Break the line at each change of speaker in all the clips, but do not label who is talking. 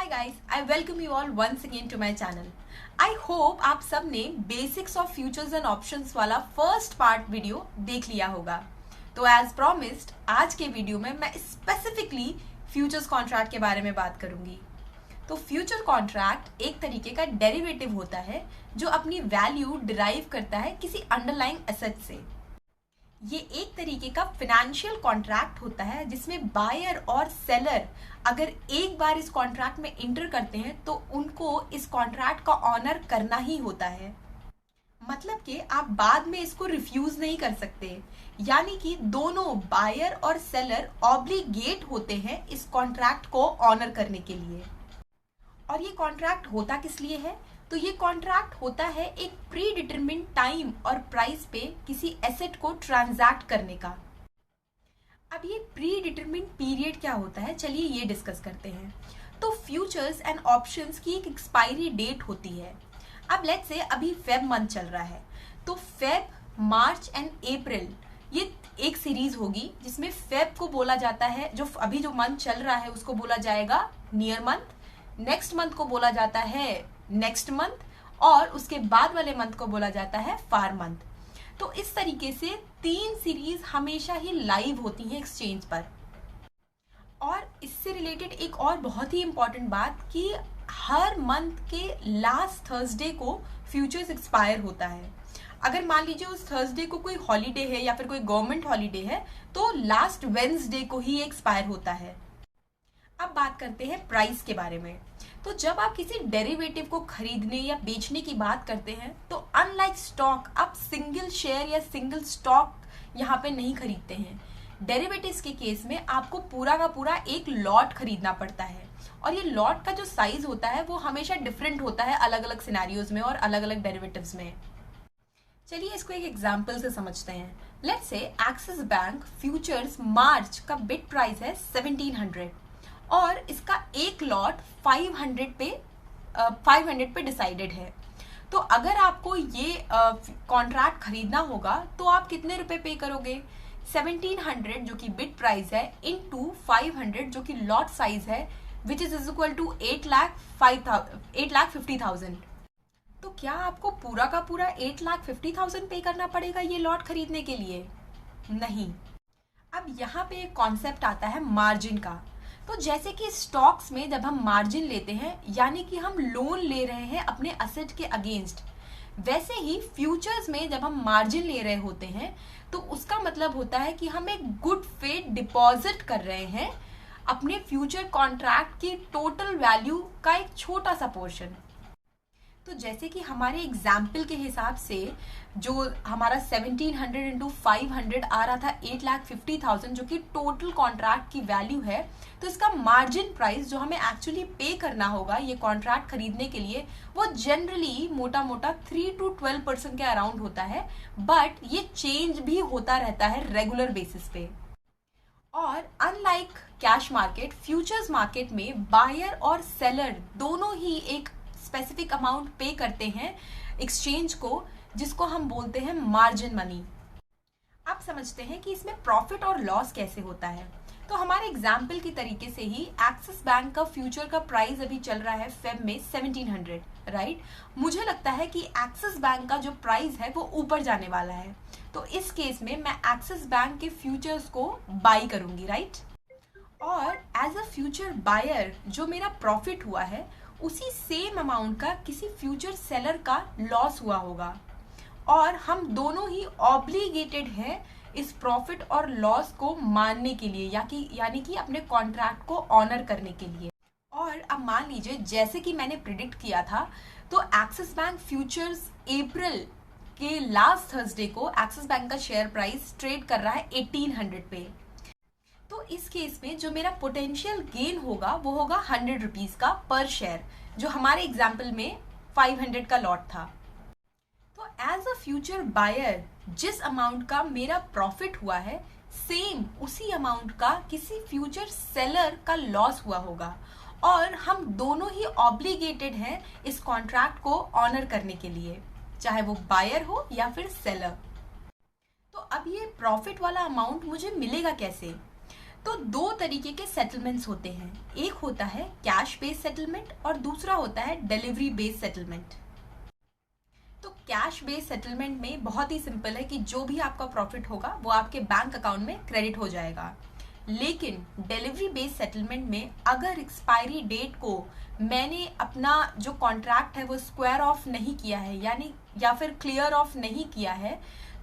Hi guys, I welcome you all once again to my channel. I hope आप सब ने basics of futures and options वाला first part video देख लिया होगा। तो एज प्रॉमिस्ड आज के वीडियो में मैं स्पेसिफिकली फ्यूचर्स कॉन्ट्रैक्ट के बारे में बात करूंगी। तो फ्यूचर कॉन्ट्रैक्ट एक तरीके का डेरिवेटिव होता है जो अपनी वैल्यू डिराइव करता है किसी अंडरलाइंग एसेट से। ये एक तरीके का फिनेंशियल कॉन्ट्रैक्ट होता है जिसमें बायर और सेलर अगर एक बार इस कॉन्ट्रैक्ट में इंटर करते हैं तो उनको इस कॉन्ट्रैक्ट का ऑनर करना ही होता है। मतलब कि आप बाद में इसको रिफ्यूज नहीं कर सकते, यानी कि दोनों बायर और सेलर ऑब्लिगेट होते हैं इस कॉन्ट्रैक्ट को ऑनर करने के लिए। और ये कॉन्ट्रैक्ट होता किस लिए है? तो ये कॉन्ट्रैक्ट होता है एक प्री डिटरमिन्ड टाइम और प्राइस पे किसी एसेट को ट्रांजैक्ट करने का। अब ये प्री डिटरमिन्ड पीरियड क्या होता है, चलिए ये डिस्कस करते हैं। तो फ्यूचर्स एंड ऑप्शंस की एक एक्सपायरी डेट होती है। अब लेट्स से अभी फेब मंथ चल रहा है, तो फेब, मार्च एंड अप्रैल ये एक सीरीज होगी जिसमें फेब को बोला जाता है, जो अभी जो मंथ चल रहा है उसको बोला जाएगा नियर मंथ, नेक्स्ट मंथ को बोला जाता है नेक्स्ट मंथ, और उसके बाद वाले मंथ को बोला जाता है फार मंथ। तो इस तरीके से 3 सीरीज हमेशा ही लाइव होती हैं एक्सचेंज पर। और इससे रिलेटेड एक और बहुत ही इंपॉर्टेंट बात कि हर मंथ के लास्ट थर्सडे को फ्यूचर्स एक्सपायर होता है। अगर मान लीजिए उस थर्सडे को कोई हॉलीडे है या फिर कोई गवर्नमेंट हॉलीडे है तो लास्ट वेडनेसडे को ही एक्सपायर होता है। अब बात करते हैं प्राइस के बारे में। तो जब आप किसी डेरिवेटिव को खरीदने या बेचने की बात करते हैं तो अनलाइक स्टॉक आप सिंगल शेयर या सिंगल स्टॉक यहाँ पे नहीं खरीदते हैं। डेरिवेटिव्स के केस में आपको पूरा का पूरा एक लॉट खरीदना पड़ता है, और ये लॉट का जो साइज होता है वो हमेशा डिफरेंट होता है अलग अलग सिनेरियोज में और अलग अलग डेरिवेटिव्स में। चलिए इसको एक एग्जाम्पल से समझते हैं। Let's say axis bank futures मार्च का बिड प्राइस है 1700 और इसका एक लॉट 500 पे डिसाइडेड है। तो अगर आपको ये कॉन्ट्रैक्ट खरीदना होगा तो आप कितने रुपए पे करोगे? 1700 जो कि बिड प्राइस है इनटू 500 जो कि लॉट साइज है, विच इज इक्वल टू 8,50,000। तो क्या आपको पूरा का पूरा 8,50,000 पे करना पड़ेगा ये लॉट खरीदने के लिए? नहीं। अब यहाँ पे एक कॉन्सेप्ट आता है मार्जिन का। तो जैसे कि स्टॉक्स में जब हम मार्जिन लेते हैं यानी कि हम लोन ले रहे हैं अपने असेट के अगेंस्ट, वैसे ही फ्यूचर्स में जब हम मार्जिन ले रहे होते हैं तो उसका मतलब होता है कि हम एक गुड फेथ डिपॉजिट कर रहे हैं अपने फ्यूचर कॉन्ट्रैक्ट की टोटल वैल्यू का एक छोटा सा पोर्शन। तो जैसे कि हमारे एग्जाम्पल के हिसाब से जो हमारा 1700 इंटू 500 आ रहा था 8,50,000 जो कि टोटल कॉन्ट्रैक्ट की वैल्यू है, तो इसका मार्जिन प्राइस जो हमें एक्चुअली पे करना होगा ये कॉन्ट्रैक्ट खरीदने के लिए वो जनरली मोटा मोटा 3 to 12% के अराउंड होता है, बट ये चेंज भी होता रहता है रेगुलर बेसिस पे। और unlike cash market, futures market में बायर और सेलर दोनों ही एक स्पेसिफिक अमाउंट पे करते हैं एक्सचेंज को, जिसको हम बोलते हैं मार्जिन मनी। अब समझते हैं कि इसमें प्रॉफिट और लॉस कैसे होता है। तो हमारे एग्जाम्पल की तरीके से ही एक्सिस बैंक का फ्यूचर का प्राइस अभी चल रहा है फेब में 1700, राइट। मुझे लगता है कि एक्सिस बैंक का जो प्राइस है वो ऊपर जाने वाला है, तो इस केस में मैं एक्सिस बैंक के फ्यूचर्स को बाई करूंगी, राइट। और एज अ फ्यूचर बायर जो मेरा प्रॉफिट हुआ है उसी सेम अमाउंट का किसी फ्यूचर सेलर का लॉस हुआ होगा, और हम दोनों ही ऑब्लिगेटेड हैं इस प्रॉफिट और लॉस को मानने के लिए, यानी कि अपने कॉन्ट्रैक्ट को ऑनर करने के लिए। और अब मान लीजिए जैसे कि मैंने प्रिडिक्ट किया था, तो एक्सिस बैंक फ्यूचर्स अप्रैल के लास्ट थर्सडे को एक्सिस बैंक का शेयर प्राइस ट्रेड कर रहा है 1800 पे। तो इस केस में जो मेरा पोटेंशियल गेन होगा वो होगा 100 रुपीज का पर शेयर, जो हमारे एग्जाम्पल में 500 का लॉट था। तो एज अ फ्यूचर बायर जिस अमाउंट का मेरा प्रॉफिट हुआ है सेम उसी अमाउंट का किसी फ्यूचर सेलर का लॉस हुआ होगा, और हम दोनों ही ऑब्लिगेटेड हैं इस कॉन्ट्रैक्ट को ऑनर करने के लिए, चाहे वो बायर हो या फिर सेलर। तो अब ये प्रॉफिट वाला अमाउंट मुझे मिलेगा कैसे? तो दो तरीके के सेटलमेंट्स होते हैं, एक होता है कैश बेस्ड सेटलमेंट और दूसरा होता है डिलीवरी बेस्ड सेटलमेंट। तो कैश बेस्ड सेटलमेंट में बहुत ही सिंपल है कि जो भी आपका प्रॉफिट होगा वो आपके बैंक अकाउंट में क्रेडिट हो जाएगा। लेकिन डिलीवरी बेस्ड सेटलमेंट में अगर एक्सपायरी डेट को मैंने अपना जो कॉन्ट्रैक्ट है वो स्क्वायर ऑफ नहीं किया है, यानी या फिर क्लियर ऑफ नहीं किया है,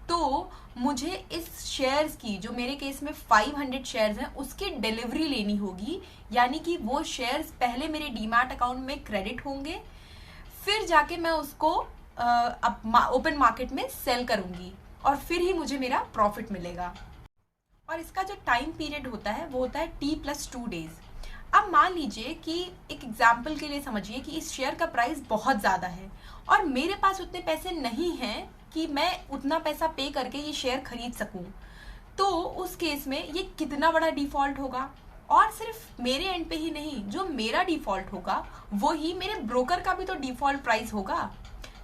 तो मुझे इस शेयर्स की, जो मेरे केस में 500 शेयर्स हैं, उसकी डिलीवरी लेनी होगी। यानी कि वो शेयर्स पहले मेरे डीमैट अकाउंट में क्रेडिट होंगे, फिर जाके मैं उसको ओपन मार्केट में सेल करूंगी और फिर ही मुझे मेरा प्रॉफिट मिलेगा। और इसका जो टाइम पीरियड होता है वो होता है T+2 डेज। अब मान लीजिए कि एक एग्जाम्पल के लिए समझिए कि इस शेयर का प्राइस बहुत ज़्यादा है और मेरे पास उतने पैसे नहीं हैं कि मैं उतना पैसा पे करके ये शेयर खरीद सकूं। तो उस केस में ये कितना बड़ा डिफॉल्ट होगा, और सिर्फ मेरे एंड पे ही नहीं, जो मेरा डिफॉल्ट होगा वो ही मेरे ब्रोकर का भी तो डिफॉल्ट प्राइस होगा,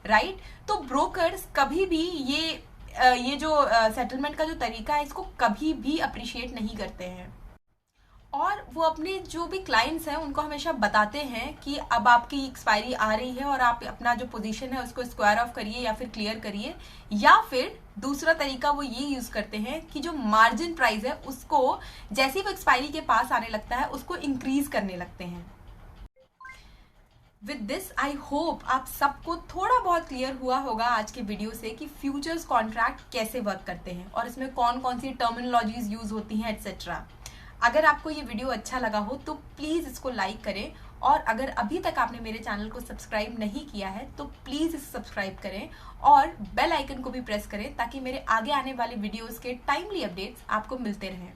राइट। तो ब्रोकर्स कभी भी ये जो सेटलमेंट का जो तरीका है इसको कभी भी अप्रिशिएट नहीं करते हैं, और वो अपने जो भी क्लाइंट्स हैं उनको हमेशा बताते हैं कि अब आपकी एक्सपायरी आ रही है और आप अपना जो पोजीशन है उसको स्क्वायर ऑफ करिए या फिर क्लियर करिए, या फिर दूसरा तरीका वो ये यूज करते हैं कि जो मार्जिन प्राइस है उसको जैसे ही वो एक्सपायरी के पास आने लगता है उसको इंक्रीज करने लगते हैं। विद दिस आई होप आप सबको थोड़ा बहुत क्लियर हुआ होगा आज के वीडियो से कि फ्यूचर्स कॉन्ट्रैक्ट कैसे वर्क करते हैं और इसमें कौन कौन सी टर्मिनोलॉजीज यूज होती हैं एटसेट्रा। अगर आपको ये वीडियो अच्छा लगा हो तो प्लीज़ इसको लाइक करें, और अगर अभी तक आपने मेरे चैनल को सब्सक्राइब नहीं किया है तो प्लीज़ इसे सब्सक्राइब करें और बेल आइकन को भी प्रेस करें ताकि मेरे आगे आने वाले वीडियोस के टाइमली अपडेट्स आपको मिलते रहें।